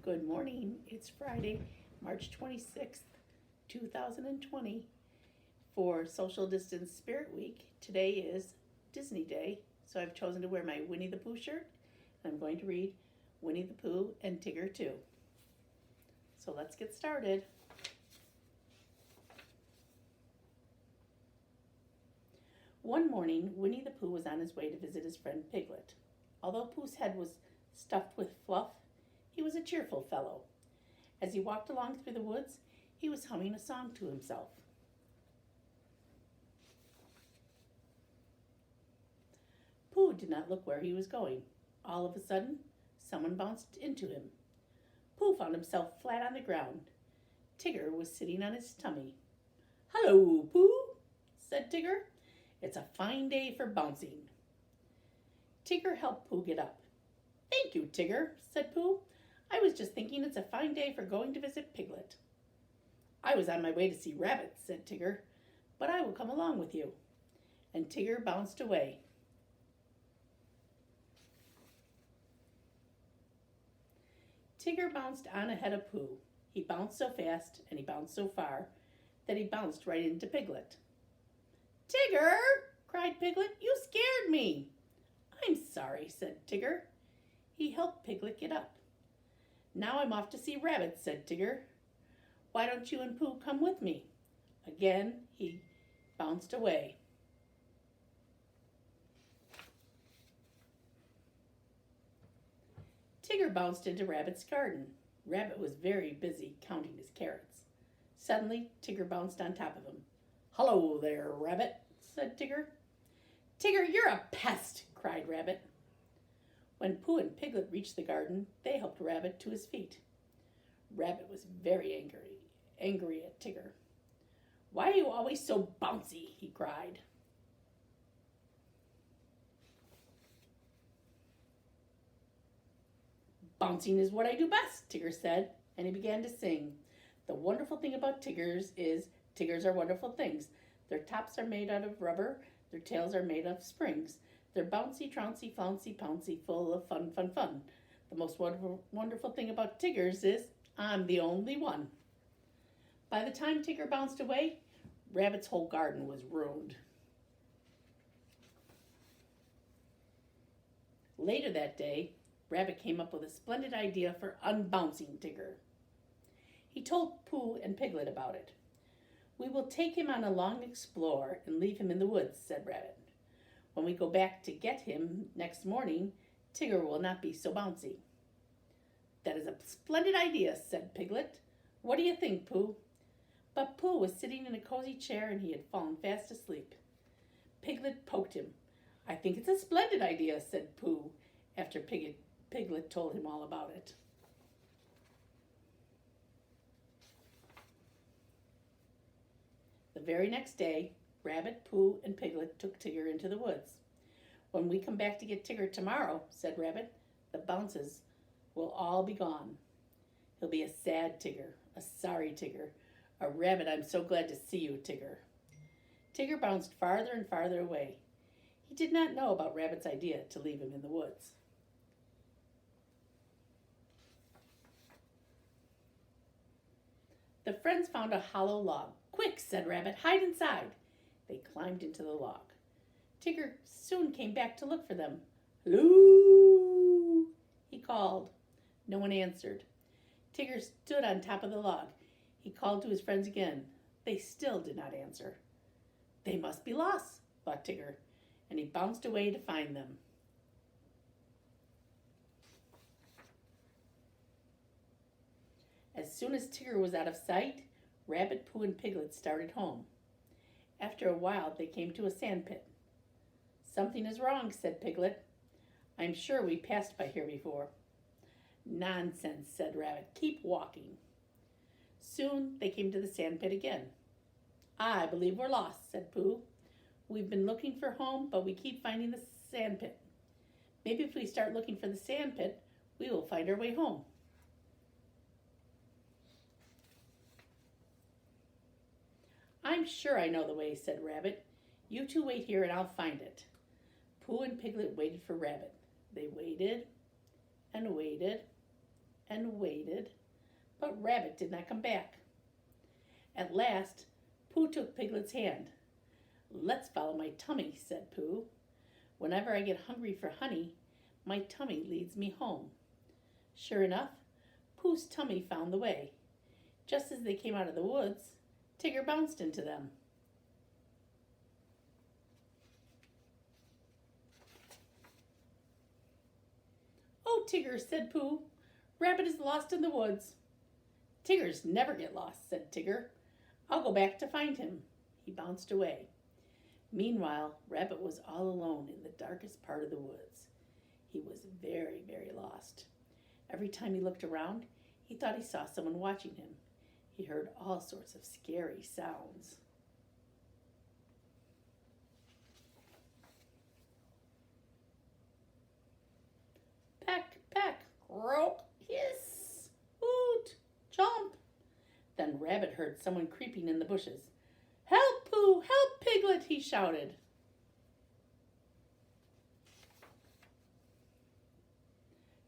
Good morning. It's Friday, March 26th, 2020 for Social Distance Spirit Week. Today is Disney Day, so I've chosen to wear my Winnie the Pooh shirt. And I'm going to read Winnie the Pooh and Tigger too. So let's get started. One morning, Winnie the Pooh was on his way to visit his friend Piglet. Although Pooh's head was stuffed with fluff, he was a cheerful fellow. As he walked along through the woods, he was humming a song to himself. Pooh did not look where he was going. All of a sudden, someone bounced into him. Pooh found himself flat on the ground. Tigger was sitting on his tummy. "Hello, Pooh," said Tigger. "It's a fine day for bouncing." Tigger helped Pooh get up. "Thank you, Tigger," said Pooh. "I was just thinking it's a fine day for going to visit Piglet." "I was on my way to see Rabbit," said Tigger, "but I will come along with you." And Tigger bounced away. Tigger bounced on ahead of Pooh. He bounced so fast and he bounced so far that he bounced right into Piglet. "Tigger!" cried Piglet. "You scared me." "I'm sorry," said Tigger. He helped Piglet get up. "Now I'm off to see Rabbit," said Tigger. "Why don't you and Pooh come with me?" Again he bounced away. Tigger bounced into Rabbit's garden. Rabbit was very busy counting his carrots. Suddenly, Tigger bounced on top of him. "Hello there, Rabbit," said Tigger. "Tigger, you're a pest," cried Rabbit. When Pooh and Piglet reached the garden, they helped Rabbit to his feet. Rabbit was very angry at Tigger. "Why are you always so bouncy?" he cried. "Bouncing is what I do best," Tigger said, and he began to sing. The wonderful thing about Tiggers is Tiggers are wonderful things. Their tops are made out of rubber, their tails are made of springs. They're bouncy, trouncy, flouncy, pouncy, full of fun, fun, fun. The most wonderful thing about Tiggers is I'm the only one. By the time Tigger bounced away, Rabbit's whole garden was ruined. Later that day, Rabbit came up with a splendid idea for unbouncing Tigger. He told Pooh and Piglet about it. "We will take him on a long explore and leave him in the woods," said Rabbit. "When we go back to get him next morning, Tigger will not be so bouncy." "That is a splendid idea," said Piglet. "What do you think, Pooh?" But Pooh was sitting in a cozy chair and he had fallen fast asleep. Piglet poked him. "I think it's a splendid idea," said Pooh, after Piglet told him all about it. The very next day, Rabbit, Pooh, and Piglet took Tigger into the woods. "When we come back to get Tigger tomorrow," said Rabbit, "the bounces will all be gone. He'll be a sad Tigger, a sorry Tigger, a Rabbit, I'm so glad to see you, Tigger." Tigger bounced farther and farther away. He did not know about Rabbit's idea to leave him in the woods. The friends found a hollow log. "Quick," said Rabbit, "hide inside." They climbed into the log. Tigger soon came back to look for them. "Hello," he called. No one answered. Tigger stood on top of the log. He called to his friends again. They still did not answer. "They must be lost," thought Tigger, and he bounced away to find them. As soon as Tigger was out of sight, Rabbit, Pooh, and Piglet started home. After a while, they came to a sandpit. "Something is wrong," said Piglet. "I'm sure we passed by here before." "Nonsense," said Rabbit. "Keep walking." Soon they came to the sandpit again. "I believe we're lost," said Pooh. "We've been looking for home, but we keep finding the sandpit. Maybe if we start looking for the sandpit, we will find our way home." "I'm sure I know the way," said Rabbit. "You two wait here and I'll find it." Pooh and Piglet waited for Rabbit. They waited and waited and waited, but Rabbit did not come back. At last, Pooh took Piglet's hand. "Let's follow my tummy," said Pooh. "Whenever I get hungry for honey, my tummy leads me home." Sure enough, Pooh's tummy found the way. Just as they came out of the woods, Tigger bounced into them. "Oh, Tigger," said Pooh, "Rabbit is lost in the woods." "Tiggers never get lost," said Tigger. "I'll go back to find him." He bounced away. Meanwhile, Rabbit was all alone in the darkest part of the woods. He was very, very lost. Every time he looked around, he thought he saw someone watching him. He heard all sorts of scary sounds. Peck, peck, croak, hiss, hoot, jump. Then Rabbit heard someone creeping in the bushes. "Help, Pooh! Help, Piglet!" he shouted.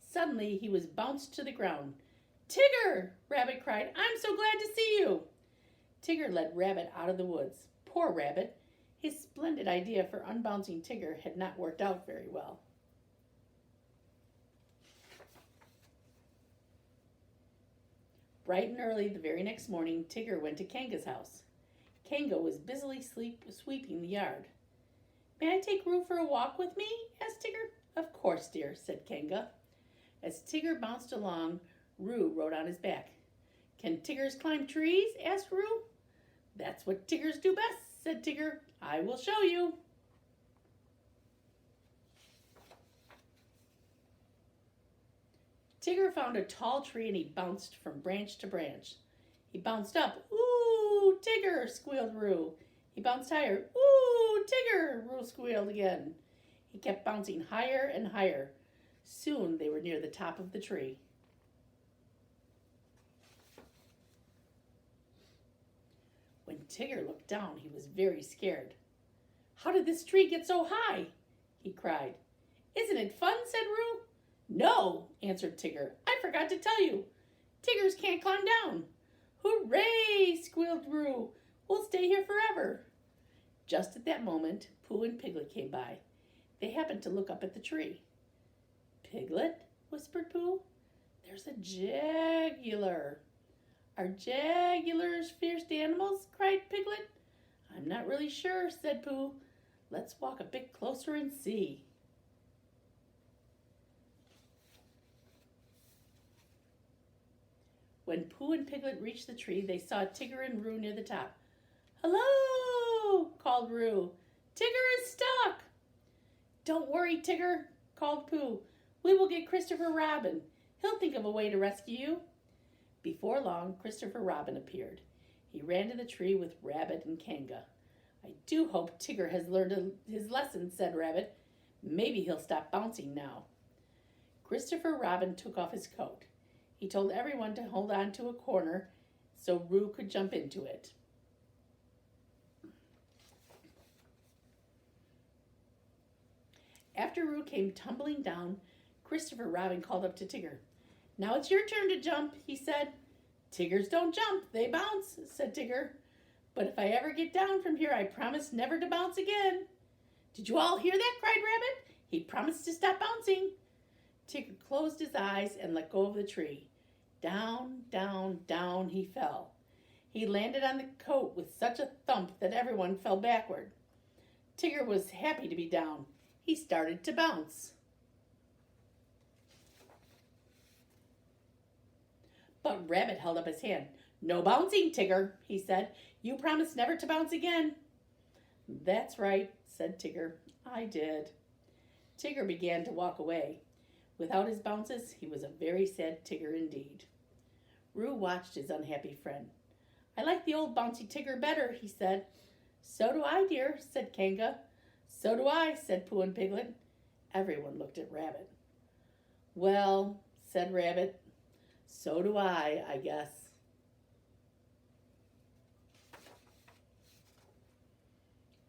Suddenly, he was bounced to the ground. "Tigger!" Rabbit cried. "I'm so glad to see you." Tigger led Rabbit out of the woods. Poor Rabbit. His splendid idea for unbouncing Tigger had not worked out very well. Bright and early the very next morning, Tigger went to Kanga's house. Kanga was busily sweeping the yard. "May I take Roo for a walk with me?" asked Tigger. "Of course, dear," said Kanga. As Tigger bounced along, Roo rode on his back. "Can Tiggers climb trees?" asked Roo. "That's what Tiggers do best," said Tigger. "I will show you." Tigger found a tall tree and he bounced from branch to branch. He bounced up. "Ooh, Tigger!" squealed Roo. He bounced higher. "Ooh, Tigger!" Roo squealed again. He kept bouncing higher and higher. Soon they were near the top of the tree. When Tigger looked down, he was very scared. "How did this tree get so high?" he cried. "Isn't it fun?" said Roo. "No," answered Tigger. "I forgot to tell you. Tiggers can't climb down." "Hooray!" squealed Roo. "We'll stay here forever." Just at that moment, Pooh and Piglet came by. They happened to look up at the tree. "Piglet," whispered Pooh, "there's a jaguar." "Are jaguars fierce animals?" cried Piglet. "I'm not really sure," said Pooh. "Let's walk a bit closer and see." When Pooh and Piglet reached the tree, they saw Tigger and Roo near the top. "Hello!" called Roo. "Tigger is stuck." "Don't worry, Tigger," called Pooh. "We will get Christopher Robin. He'll think of a way to rescue you." Before long, Christopher Robin appeared. He ran to the tree with Rabbit and Kanga. "I do hope Tigger has learned his lesson," said Rabbit. "Maybe he'll stop bouncing now." Christopher Robin took off his coat. He told everyone to hold on to a corner so Roo could jump into it. After Roo came tumbling down, Christopher Robin called up to Tigger. "Now it's your turn to jump," he said. "Tiggers don't jump, they bounce," said Tigger. "But if I ever get down from here, I promise never to bounce again." "Did you all hear that?" cried Rabbit. "He promised to stop bouncing." Tigger closed his eyes and let go of the tree. Down, down, down he fell. He landed on the coat with such a thump that everyone fell backward. Tigger was happy to be down. He started to bounce. But Rabbit held up his hand. "No bouncing, Tigger," he said. "You promised never to bounce again." "That's right," said Tigger. "I did." Tigger began to walk away. Without his bounces, he was a very sad Tigger indeed. Roo watched his unhappy friend. "I like the old bouncy Tigger better," he said. "So do I, dear," said Kanga. "So do I," said Pooh and Piglet. Everyone looked at Rabbit. "Well," said Rabbit, "so do I guess."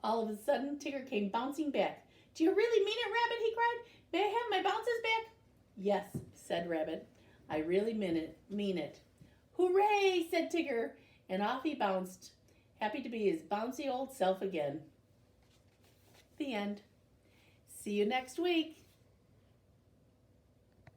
All of a sudden, Tigger came bouncing back. "Do you really mean it, Rabbit?" he cried. "May I have my bounces back?" "Yes," said Rabbit. I really mean it. Hooray, said Tigger, and off he bounced, happy to be his bouncy old self again. The end. See you next week.